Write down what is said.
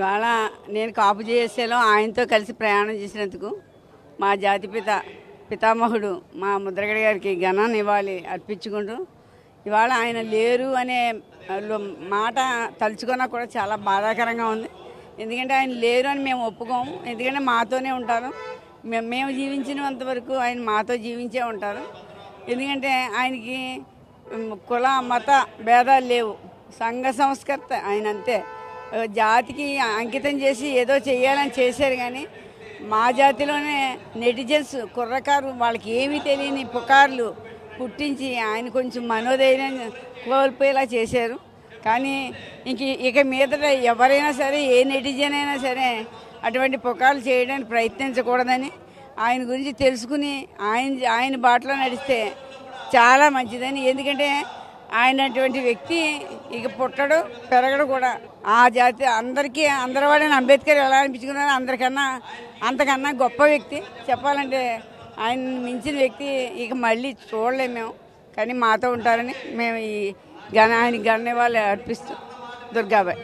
ఇవాళ నేను కాపు చేసేలో ఆయనతో కలిసి ప్రయాణం చేసినందుకు మా జాతిపిత పితామహుడు మా ముద్రగడ గారికి ఘన నివాళి అర్పించుకుంటూ ఇవాళ ఆయన లేరు అనే మాట తలుచుకున్నా కూడా చాలా బాధాకరంగా ఉంది. ఎందుకంటే ఆయన లేరు అని మేము ఒప్పుకోము. ఎందుకంటే మాతోనే ఉంటారు. మేము జీవించినంత వరకు ఆయన మాతో జీవించే ఉంటారు. ఎందుకంటే ఆయనకి కుల మత భేదాలు లేవు. సంఘ సంస్కర్త ఆయన అంతే. జాతికి అంకితం చేసి ఏదో చేయాలని చేశారు. కానీ మా జాతిలోనే నెటిజన్స్ కుర్రకారు వాళ్ళకి ఏమీ తెలియని పుకార్లు పుట్టించి ఆయన కొంచెం మనోధైర్యం కోల్పోయేలా చేశారు. కానీ ఇక మీదట ఎవరైనా సరే ఏ నెటిజన్ అయినా సరే అటువంటి పుకార్లు చేయడానికి ప్రయత్నించకూడదని ఆయన గురించి తెలుసుకుని ఆయన బాటలో నడిస్తే చాలా మంచిదని. ఎందుకంటే ఆయన అటువంటి వ్యక్తి ఇక పుట్టడు పెరగడు కూడా. ఆ జాతి అందరి వాడని అంబేద్కర్ ఎలా అనిపించుకున్నారో అంతకన్నా గొప్ప వ్యక్తి. చెప్పాలంటే ఆయన మించిన వ్యక్తి ఇక మళ్ళీ చూడలేము మేము. కానీ మాతో ఉంటారని మేము ఆయన గణ్య వాళ్ళు అర్పిస్తూ దుర్గాబాయ్.